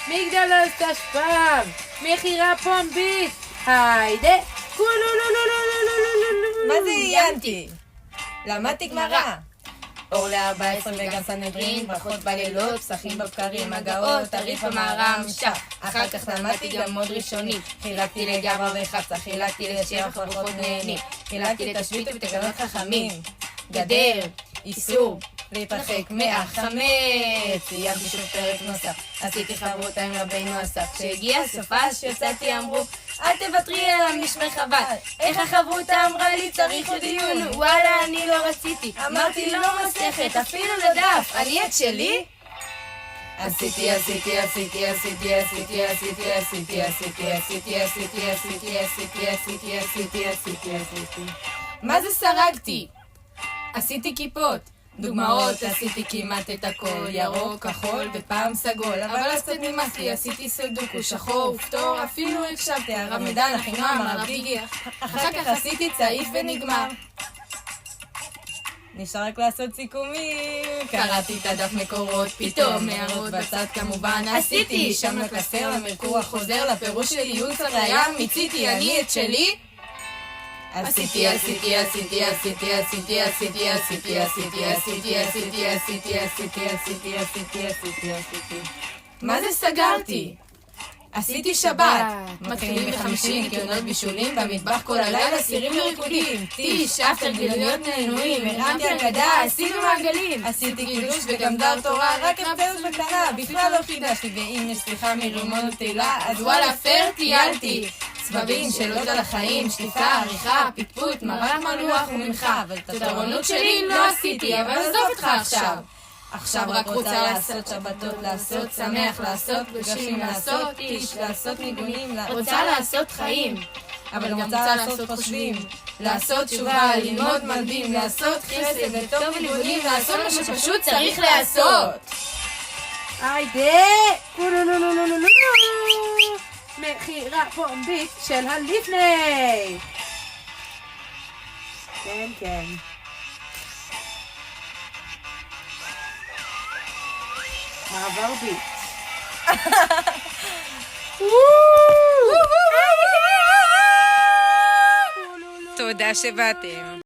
מגדל תשפ"ב, מכירה פומבית, היידה, מה זה עיינתי? למדתי גמרא. אור ל-14 וגם סנהדרין, ברכות בלילות, פסחים בבקרים, הגאות, תריף המערה המשך. אחר כך למדתי גם מוד ראשוני, חילקתי לגבר וחפצה, חילקתי לשבח ברכות נהנים, חילקתי לתשבית ותקנות חכמים, גדר, איסור, להתרחק מהחמץ. סיימתי שוב פרק נוסף, עשיתי חברותה עם רבינו אסף. כשהגיע סופה שיצאתי אמרו, אל תוותרי עליו נשמע חבל. איך החברותה אמרה לי צריך עוד עיון, וואלה אני לא רציתי, אמרתי לא מסכת אפילו לדף, אני את שלי? עשיתי מה זה סרגתי? עשיתי כיפות, דוגמאות, עשיתי כמעט את הכל, ירוק, כחול ופעם סגול, אבל אז קצת נמאסתי, עשיתי סודוקו, שחור ופתור, אפילו הקשבתי, הרב מדן, אחינועם, הרב דיגי, אחר כך עשיתי צעיף ונגמר. נשאר רק לעשות סיכומים. קראתי את הדף מקורות, פתאום הערות בצד כמובן עשיתי, שם לקלסר, למרקור החוזר, לפירוש של ייעוץ הראייה, מיציתי, אני את שלי? עשיתי מה זה סגרתי? עשיתי שבת, מתחילים ב50, ניקיונות בישולים, במטבח כל הלילה, סירים וריקודים, טיש, אפטר, גילויות נהנועים, הרמתי הגדה, עשינו מעגלים, עשיתי קידוש וגם דר תורה, רק הפרס בקטנה, בכלל לא חידשתי, ואם יש סליחה מרימון ותהילה, אז וואלה פר טיילתי. סבבים, שאלות על החיים, שליפה, עריכה, פטפוט, מרק מלוח ומנחה, אבל את התורנות שלי לא עשיתי, אבל עזוב אותך עכשיו. עכשיו רק רוצה לעשות שבתות, לעשות שמח, לעשות גשים, לעשות איש, לעשות ניגונים, רוצה לעשות חיים, אבל גם רוצה לעשות חושבים, לעשות תשובה, ללמוד מלבים, לעשות חסד וטוב ולימודים, לעשות מה שפשוט צריך לעשות. היידה, מכירה פומבית של הלפני. כן, כן. מעבר ביט. תודה שבאתם.